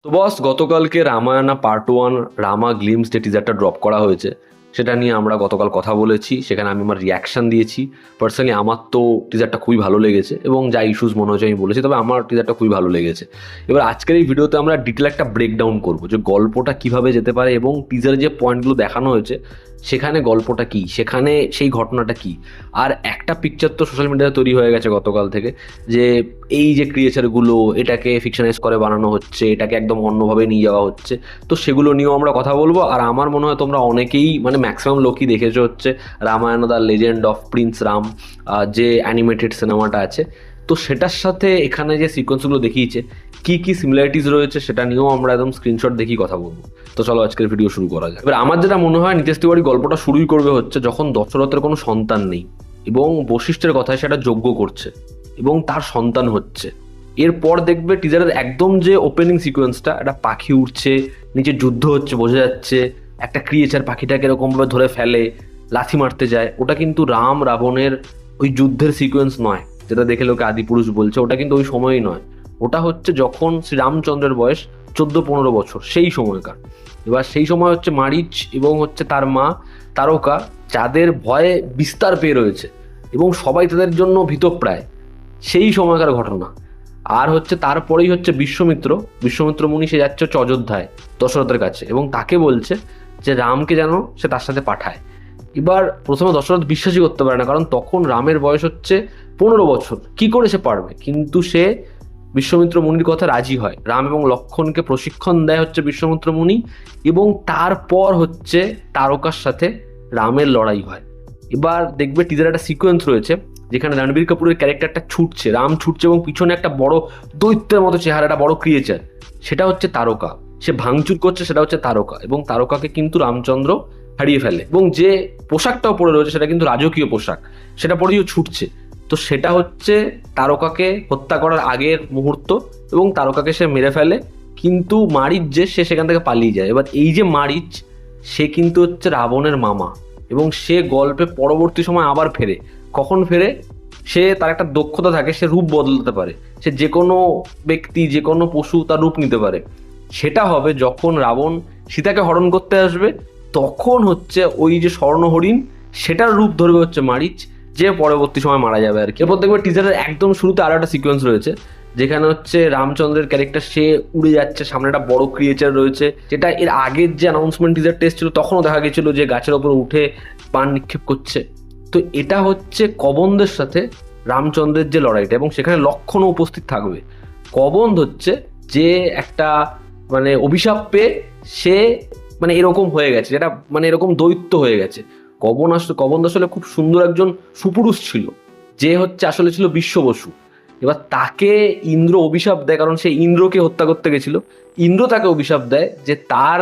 তো বস, গতকালকে রামায়ণা পার্ট 1 রামা গ্লিমস যে টিজারটা ড্রপ করা হয়েছে সেটা নিয়ে আমরা গতকাল কথা বলেছি। সেখানে আমি আমার রিয়াকশন দিয়েছি। পার্সোনালি আমার তো টিজারটা খুবই ভালো লেগেছে এবং যা ইস্যুস মনে হচ্ছে আমি বলেছি, তবে আমার টিজারটা খুবই ভালো লেগেছে। এবার আজকের এই ভিডিওতে আমরা ডিটেল একটা ব্রেকডাউন করবো যে গল্পটা কিভাবে যেতে পারে এবং টিজারে যে পয়েন্টগুলো দেখানো হয়েছে সেখানে গল্পটা কি, সেখানে সেই ঘটনাটা কি। আর একটা পিকচার তো সোশ্যাল মিডিয়াতে তৈরি হয়ে গেছে গতকাল থেকে, যে এই যে ক্রিয়েচারগুলো এটাকে ফিকশনাইজ করে বানানো হচ্ছে, এটাকে একদম অন্যভাবে নিয়ে যাওয়া হচ্ছে। তো সেগুলো নিয়েও আমরা কথা বলবো। আর আমার মনে হয় তোমরা অনেকেই ম্যাক্সিমাম লোকই দেখেছো হচ্ছে Ramayana the legend of Prince Ram, যে অ্যানিমেটেড সিনেমাটা আছে। তো সেটার সাথে এখানে যে সিকোয়েন্সগুলো দেখিয়েছে কি কি সিমিলারিটিস রয়েছে সেটা নিয়েও আমরা একদম স্ক্রিনশট দেখি কথা বলবো। তো চলো আজকের ভিডিও শুরু করা যায়। এবার আমার যেটা মনে হয় নিতেশ তিওয়ারি গল্পটা শুরুই করবে হচ্ছে যখন দশরথের কোনো সন্তান নেই এবং বশিষ্ঠের কথায় সেটা যজ্ঞ করছে এবং তার সন্তান হচ্ছে। এরপর দেখবে টিজারের একদম যে ওপেনিং সিকোয়েন্সটা, একটা পাখি উঠছে, নিচে যুদ্ধ হচ্ছে, বোঝা যাচ্ছে একটা ক্রিয়েচার পাখিটাকে এরকমভাবে ধরে ফেলে, লাথি মারতে যায়। ওটা কিন্তু রাম রাবণের ওই যুদ্ধের সিকোয়েন্স নয় যেটা দেখে লোকে আদিপুরুষ বলছে, ওটা কিন্তু ওই সময়ই নয়। ওটা হচ্ছে যখন শ্রীরামচন্দ্রের বয়স 14-15 বছর, সেই সময়কার। এবার সেই সময় হচ্ছে মারিচ এবং হচ্ছে তার মা তারকা, যাদের ভয়ে বিস্তার পেয়ে রয়েছে এবং সবাই তাদের জন্য ভীতপ্রায়, সেই সময়কার ঘটনা। আর হচ্ছে তারপরেই হচ্ছে বিশ্বমিত্র মুনি, সে যাচ্ছে হচ্ছে অযোধ্যায় দশরথের কাছে এবং তাকে বলছে যে রামকে যেন সে তার সাথে পাঠায়। এবার প্রথমে দশরথ বিশ্বাসই করতে পারে না, কারণ তখন রামের বয়স হচ্ছে 15 বছর, কি করে সে পারবে। কিন্তু সে বিশ্বমিত্র মুনির কথা রাজি হয়। রাম এবং লক্ষ্মণকে প্রশিক্ষণ দেয় হচ্ছে বিশ্বমিত্র মুনি এবং তারপর হচ্ছে তারকার সাথে রামের লড়াই হয়। এবার দেখবে টিজারে একটা সিকোয়েন্স রয়েছে যেখানে রণবীর কাপুরের ক্যারেক্টারটা ছুটছে, রাম ছুটছে এবং পিছনে একটা বড় দৈত্যের মতো চেহারা, একটা বড় ক্রিয়েচার, সেটা হচ্ছে তারকা। সে ভাঙচুর করছে, সেটা হচ্ছে তারকা এবং তারকাকে কিন্তু রামচন্দ্র হারিয়ে ফেলে এবং যে পোশাকটাও পরে রয়েছে সেটা কিন্তু রাজকীয় পোশাক, সেটা পরেও ছুটছে। তো সেটা হচ্ছে তারকাকে হত্যা করার আগের মুহূর্ত এবং তারকাকে সে মেরে ফেলে, কিন্তু মারিচ যে সে সেখান থেকে পালিয়ে যায়। এবার এই যে মারিচ, সে কিন্তু হচ্ছে রাবণের মামা এবং সে গল্পে পরবর্তী সময় আবার ফেরে। কখন ফেরে? সে তার একটা দক্ষতা থাকে, সে রূপ বদলাতে পারে, সে যে কোনো ব্যক্তি যে কোনো পশু তার রূপ নিতে পারে। সেটা হবে যখন রাবণ সীতাকে হরণ করতে আসবে, তখন হচ্ছে ওই যে স্বর্ণ হরিণ সেটার রূপ ধরবে হচ্ছে মারিচ, যে পরবর্তী সময় মারা যাবে আর কি। এরপর দেখবে টিজারের একদম শুরুতে আরো একটা সিকোয়েন্স রয়েছে যেখানে হচ্ছে রামচন্দ্রের ক্যারেক্টার সে উড়ে যাচ্ছে, সামনে একটা বড় ক্রিয়েচার রয়েছে, যেটা এর আগের যে অ্যানাউন্সমেন্ট টিজার টেস্ট ছিল তখনও দেখা গেছিল যে গাছের ওপর উঠে বাণ নিক্ষেপ করছে। তো এটা হচ্ছে কবন্ধের সাথে রামচন্দ্রের যে লড়াইটা এবং সেখানে লক্ষণও উপস্থিত থাকবে। কবন্ধ হচ্ছে যে একটা অভিশাপ পেয়ে সে এরকম হয়ে গেছে, যেটা এরকম দৈত্য হয়ে গেছে। কবন্ধ আসলে খুব সুন্দর একজন সুপুরুষ ছিল, যে হচ্ছে আসলে ছিল বিশ্ব বসু। এবার তাকে ইন্দ্র অভিশাপ দেয়, কারণ সে ইন্দ্রকে হত্যা করতে গেছিল। ইন্দ্র তাকে অভিশাপ দেয় যে তার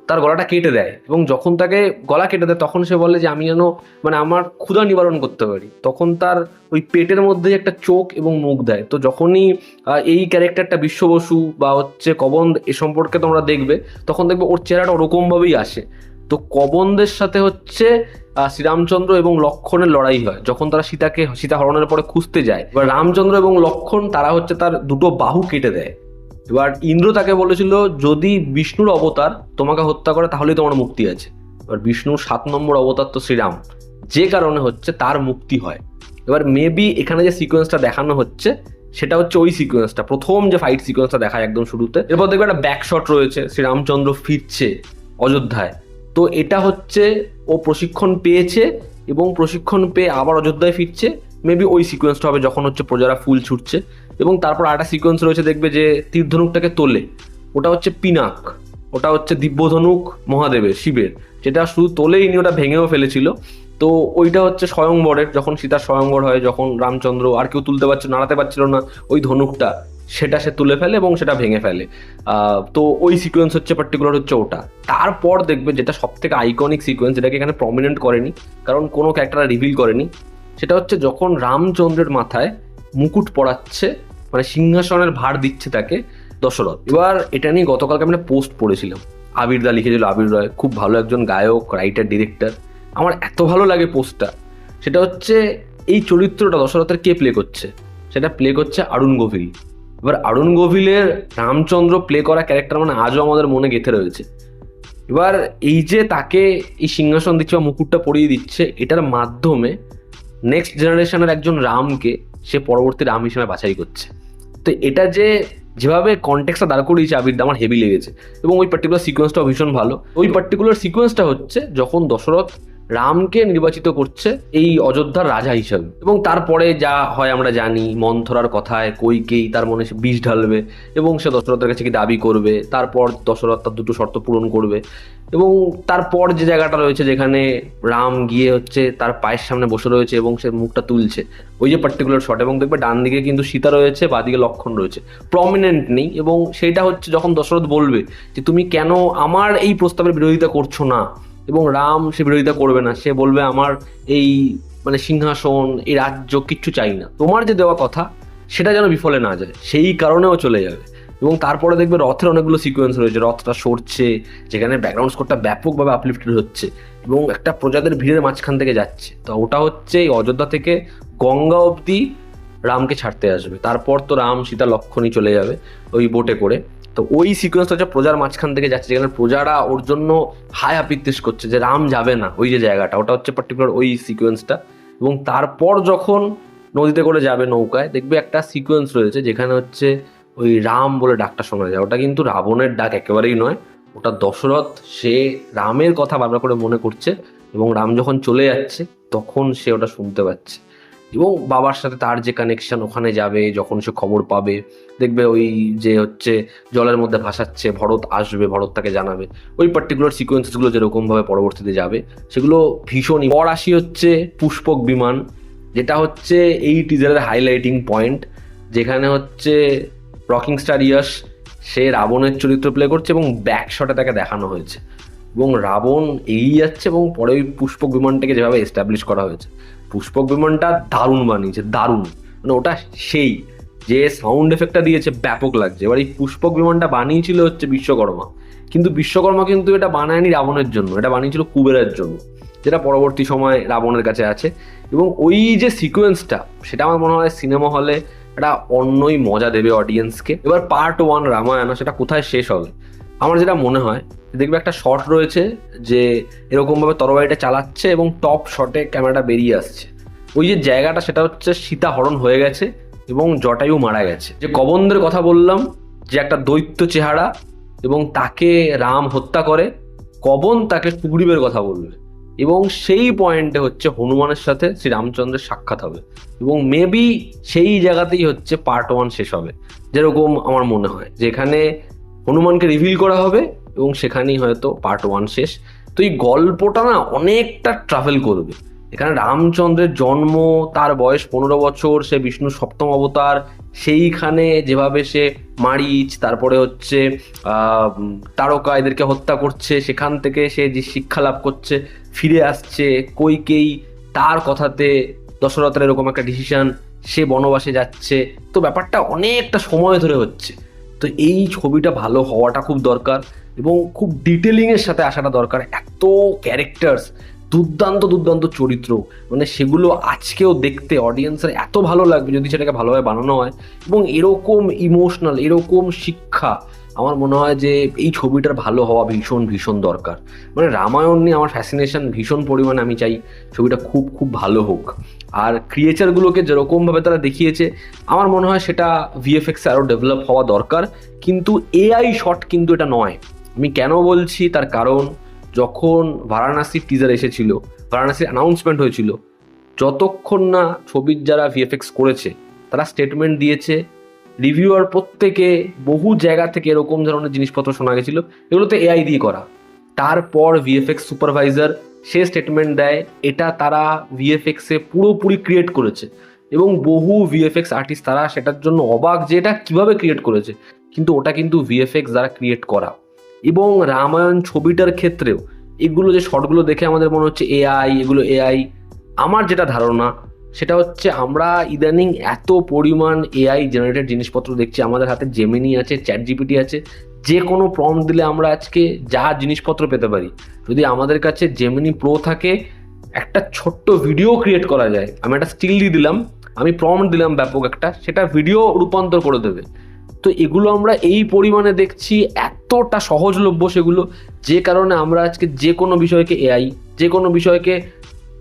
তার গলাটা কেটে দেয় এবং যখন তাকে গলা কেটে দেয় তখন সে বলে যে আমি যেন আমার ক্ষুধা নিবারণ করতে পারি। তখন তার ওই পেটের মধ্যে একটা চোখ এবং মুখ দেয়। তো যখনই এই ক্যারেক্টারটা বিশ্ব বসু বা হচ্ছে কবন্ধ এ সম্পর্কে তোমরা দেখবে, তখন দেখবে ওর চেহারাটা ওরকমভাবেই আসে। তো কবন্ধের সাথে হচ্ছে শ্রীরামচন্দ্র এবং লক্ষণের লড়াই হয় যখন তারা সীতা হরণের পরে খুঁজতে যায়। এবার রামচন্দ্র এবং লক্ষণ তারা হচ্ছে তার দুটো বাহু কেটে দেয়। এবার ইন্দ্র তাকে বলেছিল যদি বিষ্ণুর অবতার তোমাকে হত্যা করে তাহলেই তোমার মুক্তি আছে। এবার বিষ্ণুর 7 নম্বর অবতার তো শ্রীরাম, যে কারণে হচ্ছে তার মুক্তি হয়। এবার মেবি এখানে যে সিকোয়েন্সটা দেখানো হচ্ছে সেটা হচ্ছে ওই সিকোয়েন্সটা, প্রথম যে ফাইট সিকোয়েন্সটা দেখায় একদম শুরুতে। এরপর দেখবে একটা ব্যাকশট রয়েছে, শ্রীরামচন্দ্র ফিরছে অযোধ্যায়। তো এটা হচ্ছে ও প্রশিক্ষণ পেয়েছে এবং প্রশিক্ষণ পেয়ে আবার অযোধ্যায় ফিরছে। মেবি ওই সিকোয়েন্সটা হবে যখন হচ্ছে প্রজারা ফুল ছুটছে। এবং তারপর আরেকটা সিকোয়েন্স রয়েছে, দেখবে যে তীরধনুকটাকে তোলে, ওটা হচ্ছে পিনাক, ওটা হচ্ছে দিব্যধনুক মহাদেবের, শিবের, যেটা শুধু তোলেই নি, ওটা ভেঙেও ফেলেছিল। তো ওইটা হচ্ছে স্বয়ংবরের, যখন সীতার স্বয়ংবর হয়, যখন রামচন্দ্র আর কেউ তুলতে পারছিল, নাড়াতে পারছিল না ওই ধনুকটা, সেটা সে তুলে ফেলে এবং সেটা ভেঙে ফেলে। তো ওই সিকোয়েন্স হচ্ছে পার্টিকুলার হচ্ছে ওটা। তারপর দেখবে যেটা সব থেকে আইকনিক সিকোয়েন্স, যেটাকে এখানে প্রমিনেন্ট করেনি কারণ কোনো ক্যারেক্টার রিভিল করেনি, সেটা হচ্ছে যখন রামচন্দ্রের মাথায় মুকুট পরাচ্ছে, সিংহাসনের ভার দিচ্ছে তাকে দশরথ। এবার এটা নিয়ে গতকালকে আমি পোস্ট পড়েছিলাম, আবির দা লিখেছিল, আবির রয় খুব ভালো একজন গায়ক, রাইটার, ডিরেক্টর। আমার এত ভালো লাগে পোস্টটা। সেটা হচ্ছে এই চরিত্রটা দশরথের কে প্লে করছে, সেটা প্লে করছে অরুণ গোভিল। এবার অরুণ গোভিলের রামচন্দ্র প্লে করা ক্যারেক্টার মানে আজও আমাদের মনে গেঁথে রয়েছে। এবার এই যে তাকে এই সিংহাসন দিচ্ছে বা মুকুটটা পরিয়ে দিচ্ছে, এটার মাধ্যমে নেক্সট জেনারেশনের একজন রামকে সে পরবর্তী রাম হিসেবে বাছাই করছে। তো এটা যেভাবে কনটেক্সটটা দাঁড় করিয়েছে আবিরদা, আমার হেভি লেগেছে। এবং ওই পার্টিকুলার সিকোয়েন্সটাও ভীষণ ভালো। ওই পার্টিকুলার সিকোয়েন্সটা হচ্ছে যখন দশরথ রামকে নির্বাচিত করছে এই অযোধ্যার রাজা হিসাবে, এবং তারপরে যা হয় আমরা জানি, মন্থরার কথায় কইকেয়ী তার মনে সে বিষ ঢালবে এবং সে দশরথের কাছে কি দাবি করবে, তারপর দশরথ তার দুটো শর্ত পূরণ করবে। এবং তারপর যে জায়গাটা রয়েছে যেখানে রাম গিয়ে তার পায়ের সামনে বসে রয়েছে এবং সে মুখটা তুলছে, ওই যে পার্টিকুলার শট, এবং দেখবে ডান দিকে কিন্তু সীতা রয়েছে, বাদিকে লক্ষণ রয়েছে, প্রমিনেন্ট নেই। এবং সেইটা যখন দশরথ বলবে যে তুমি কেন আমার এই প্রস্তাবের বিরোধিতা করছো না, এবং রাম সে বিরোধিতা করবে না, সে বলবে আমার এই সিংহাসন, এই রাজ্য কিচ্ছু চাই না, তোমার যে দেওয়া কথা সেটা যেন বিফলে না যায়, সেই কারণেও চলে যাবে। এবং তারপরে দেখবে রথের অনেকগুলো সিকোয়েন্স রয়েছে, রথটা সরছে, যেখানে ব্যাকগ্রাউন্ড স্কোরটা ব্যাপকভাবে আপলিফটেড হচ্ছে এবং একটা প্রজাদের ভিড়ের মাঝখান থেকে যাচ্ছে। তো ওটা এই অযোধ্যা থেকে গঙ্গা অবধি রামকে ছাড়তে আসবে। তারপর তো রাম সীতা লক্ষণই চলে যাবে ওই বোটে করে। তো ওই সিকোয়েন্সটা প্রজার মাঝখান থেকে যাচ্ছে, যেখানে প্রজারা ওর জন্য হায় আপিত্তেশ করছে যে রাম যাবে না, ওই যে জায়গাটা, ওটা পার্টিকুলার ওই সিকোয়েন্সটা। এবং তারপর যখন নদীতে করে যাবে নৌকায়, দেখবে একটা সিকোয়েন্স রয়েছে যেখানে ওই রাম বলে ডাকটা শোনা যায়। ওটা কিন্তু রাবণের ডাক একেবারেই নয়, ওটা দশরথ, সে রামের কথা বারবার করে মনে করছে এবং রাম যখন চলে যাচ্ছে তখন সে ওটা শুনতে পাচ্ছে। এবং বাবার সাথে তার যে কানেকশন, ওখানে যাবে যখন সে খবর পাবে, দেখবে ওই যে জলের মধ্যে ভাসাচ্ছে, ভরত আসবে, ভরত তাকে জানাবে, ওই পার্টিকুলার সিকোয়েন্সগুলো যেরকমভাবে পরবর্তীতে যাবে সেগুলো ভীষণই। পর আসি পুষ্পক বিমান, যেটা এই টিজারের হাইলাইটিং পয়েন্ট, যেখানে রকিং স্টার ইয়াশ সে রাবণের চরিত্র প্লে করছে এবং ব্যাক শটে তাকে দেখানো হয়েছে এবং রাবণ এগিয়ে যাচ্ছে এবং পরে ওই পুষ্পক বিমানটাকে যেভাবে এস্টাবলিশ করা হয়েছে, পুষ্পক বিমানটা দারুণ বানিয়েছে, দারুণ, মানে ওটা সেই যে সাউন্ড এফেক্টটা দিয়েছে ব্যাপক লাগছে। এবার এই পুষ্পক বিমানটা বানিয়েছিল বিশ্বকর্মা, কিন্তু বিশ্বকর্মা কিন্তু এটা বানায়নি রাবণের জন্য, এটা বানিয়েছিল কুবেরের জন্য, যেটা পরবর্তী সময় রাবণের কাছে আছে। এবং ওই যে সিকোয়েন্সটা, সেটা আমার মনে হয় সিনেমা হলে একটা অন্যই মজা দেবে অডিয়েন্সকে। এবার পার্ট 1 রামায়ণ সেটা কোথায় শেষ হবে, আমার যেটা মনে হয়, দেখবে একটা শট রয়েছে যে এরকমভাবে তরবারিটা চালাচ্ছে এবং টপ শটে ক্যামেরাটা বেরিয়ে আসছে, ওই যে জায়গাটা সেটা সীতা হরণ হয়ে গেছে এবং জটায়ু মারা গেছে। যে কবন্ধের কথা বললাম, যে একটা দৈত্য চেহারা এবং তাকে রাম হত্যা করে, কবন তাকে সুগ্রীবের কথা বলবে এবং সেই পয়েন্টে হনুমানের সাথে শ্রী রামচন্দ্রের সাক্ষাৎ হবে এবং মেবি সেই জায়গাতেই পার্ট 1 শেষ হবে, যেরকম আমার মনে হয়, যেখানে হনুমানকে রিভিল করা হবে এবং সেখানেই হয়তো পার্ট 1 শেষ। তো এই গল্পটা না অনেকটা ট্রাভেল করবে, এখানে রামচন্দ্রের জন্ম, তার বয়স 15 বছর, সে বিষ্ণুর সপ্তম অবতার, সেইখানে যেভাবে সে মারিচ, তারপরে তারকা এদেরকে হত্যা করছে, সেখান থেকে সে যে শিক্ষা লাভ করছে, ফিরে আসছে, কইকেয়ী তার কথাতে দশরথের এরকম একটা ডিসিশন, সে বনবাসে যাচ্ছে, তো ব্যাপারটা অনেকটা সময় ধরে হচ্ছে। তো এই ছবিটা ভালো হওয়াটা খুব দরকার এবং খুব ডিটেলিংয়ের সাথে আসাটা দরকার। এত ক্যারেক্টার্স, দুর্দান্ত দুর্দান্ত চরিত্র, মানে সেগুলো আজকেও দেখতে অডিয়েন্সের এত ভালো লাগবে যদি সেটাকে ভালোভাবে বানানো হয়। এবং এরকম ইমোশনাল, এরকম শিক্ষা, আমার মনে হয় যে এই ছবিটার ভালো হওয়া ভীষণ ভীষণ দরকার। মানে রামায়ণ নিয়ে আমার ফ্যাসিনেশন ভীষণ পরিমাণে, আমি চাই ছবিটা খুব খুব ভালো হোক। আর ক্রিয়েচারগুলোকে যেরকমভাবে তারা দেখিয়েছে, আমার মনে হয় সেটা ভিএফএক্সে আরও ডেভেলপ হওয়া দরকার, কিন্তু এআই শট কিন্তু এটা নয়। আমি কেন বলছি তার কারণ, যখন বারাণসীর টিজার এসেছিল, বারাণসীর অ্যানাউন্সমেন্ট হয়েছিল, যতক্ষণ না ছবির যারা ভিএফএক্স করেছে তারা স্টেটমেন্ট দিয়েছে, রিভিউয়ার প্রত্যেকে বহু জায়গা থেকে এরকম ধরনের জিনিসপত্র শোনা গেছিল এগুলোতে এআই দিয়ে করা। তারপর ভিএফএক্স সুপারভাইজার সে স্টেটমেন্ট দেয় এটা তারা ভিএফএক্সে পুরোপুরি ক্রিয়েট করেছে এবং বহু ভিএফএক্স আর্টিস্ট তারা সেটার জন্য অবাক যে এটা কীভাবে ক্রিয়েট করেছে, কিন্তু ওটা কিন্তু ভিএফএক্স দ্বারা ক্রিয়েট করা। এবং রামায়ণ ছবিটার ক্ষেত্রেও এগুলো যে শটগুলো দেখে আমাদের মনে হচ্ছে এআই, এগুলো এআই, আমার যেটা ধারণা সেটা আমরা ইদানিং এত পরিমাণ এআই জেনারেটেড জিনিসপত্র দেখছি, আমাদের হাতে জেমিনি আছে, চ্যাট জিপিটি আছে, যে কোনো প্রম্পট দিলে আমরা আজকে যা জিনিসপত্র পেতে পারি। যদি আমাদের কাছে জেমিনি প্রো থাকে, একটা ছোট্ট ভিডিও ক্রিয়েট করা যায়, আমি একটা স্টিল দিয়ে দিলাম, আমি প্রম্পট দিলাম ব্যাপক একটা, সেটা ভিডিও রূপান্তর করে দেবে। তো এগুলো আমরা এই পরিমাণে দেখছি, এতটা সহজলভ্য সেগুলো, যে কারণে আমরা আজকে যে কোনো বিষয়কে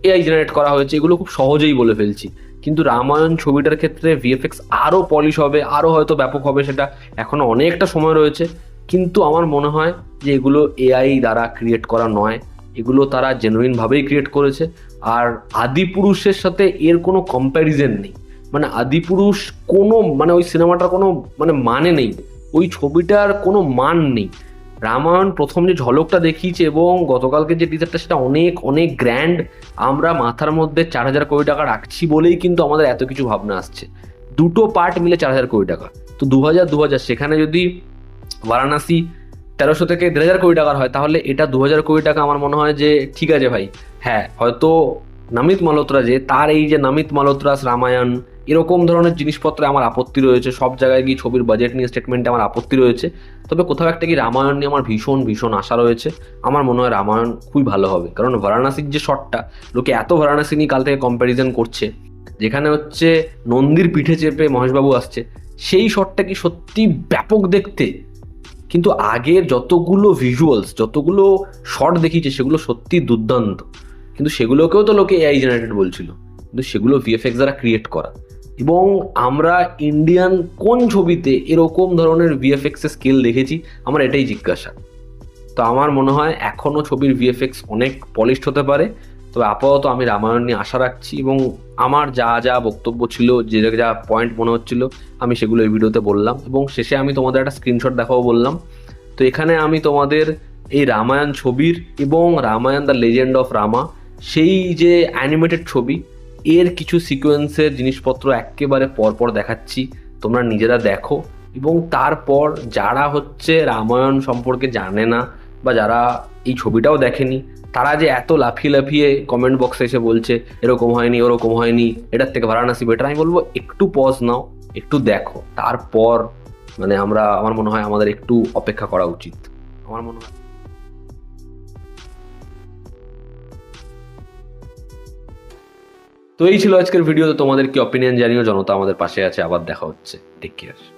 এআই জেনারেট করা হয়েছে এগুলো খুব সহজেই বলে ফেলছি। কিন্তু রামায়ণ ছবিটার ক্ষেত্রে ভিএফএক্স আরও পলিশ হবে, আরও হয়তো ব্যাপক হবে, সেটা এখনও অনেকটা সময় রয়েছে। কিন্তু আমার মনে হয় যে এগুলো এআই দ্বারা ক্রিয়েট করা নয়, এগুলো তারা জেনুইনভাবেই ক্রিয়েট করেছে। আর আদিপুরুষের সাথে এর কোনো কম্প্যারিজন নেই, মানে আদিপুরুষ কোনো মানে ওই সিনেমাটার কোনো মানে নেই, ওই ছবিটার কোনো মান নেই। রামায়ণ প্রথম যে ঝলকটা দেখিয়েছে এবং গতকালকে যে টিজারটা, সেটা অনেক অনেক গ্র্যান্ড। আমরা মাথার মধ্যে 4,000 কোটি টাকা রাখছি বলেই কিন্তু আমাদের এত কিছু ভাবনা আসছে। দুটো পার্ট মিলে 4,000 কোটি টাকা, তো 2,000 সেখানে যদি বারাণসী 1300 থেকে 1,500 কোটি টাকার হয়, তাহলে এটা 2,000 কোটি টাকা। আমার মনে হয় যে ঠিক আছে ভাই, হ্যাঁ হয়তো নামিত মালহোত্রা যে তার এই যে নামিত মালহোত্রাস রামায়ণ এরকম ধরনের জিনিসপত্রে আমার আপত্তি রয়েছে, সব জায়গায় গিয়ে ছবির বাজেট নিয়ে স্টেটমেন্টে আমার আপত্তি রয়েছে, তবে কোথাও একটা কি রামায়ণ নিয়ে আমার ভীষণ ভীষণ আশা রয়েছে। আমার মনে হয় রামায়ণ খুবই ভালো হবে, কারণ বারাণসীর যে শটটা, লোকে এত বারাণসী নিয়ে কাল থেকে কম্প্যারিজন করছে, যেখানে হচ্ছে নন্দীর পিঠে চেপে মহেশবাবু আসছে, সেই শটটা কি সত্যি ব্যাপক দেখতে। কিন্তু আগের যতগুলো ভিজুয়ালস, যতগুলো শট দেখিয়েছে সেগুলো সত্যি দুর্দান্ত, কিন্তু সেগুলোকেও তো লোকে এআই জেনারেটেড বলছিল, কিন্তু সেগুলো ভিএফএক্স দ্বারা ক্রিয়েট করা। এবং আমরা ইন্ডিয়ান কোন ছবিতে এরকম ধরনের ভিএফএক্স এর স্কিল দেখেছি, আমার এটাই জিজ্ঞাসা। তো আমার মনে হয় এখনও ছবির ভিএফএক্স অনেক পলিশড হতে পারে, তবে আপাতত আমি রামায়ণ নিয়ে আশা রাখছি। এবং আমার যা যা বক্তব্য ছিল, যে যা পয়েন্ট মনে হচ্ছিল, আমি সেগুলো এই ভিডিওতে বললাম, এবং শেষে আমি তোমাদের একটা স্ক্রিনশট দেখাবো বললাম। তো এখানে আমি তোমাদের এই রামায়ণ ছবির এবং রামায়ণ দ্য লেজেন্ড অফ রামা, সেই যে অ্যানিমেটেড ছবি, এর কিছু সিকোয়েন্সের জিনিসপত্র একেবারে পরপর দেখাচ্ছি, তোমরা নিজেরা দেখো। এবং তারপর যারা হচ্ছে রামায়ণ সম্পর্কে জানে না, বা যারা এই ছবিটাও দেখেনি, তারা যে এত লাফিয়ে লাফিয়ে কমেন্ট বক্সে এসে বলছে এরকম হয়নি ওরকম হয়নি, এটার থেকে বারাণসী বেটার, আমি বলবো একটু পজ নাও, একটু দেখো, তারপর আমার মনে হয় আমাদের একটু অপেক্ষা করা উচিত। আমার মনে হয় তো এই ছিল আজকের ভিডিও। তোমাদের কি অপিনিয়ন জানিও, জনতা আমাদের পাশে আছে। আবার দেখা হচ্ছে, টেক কেয়ার।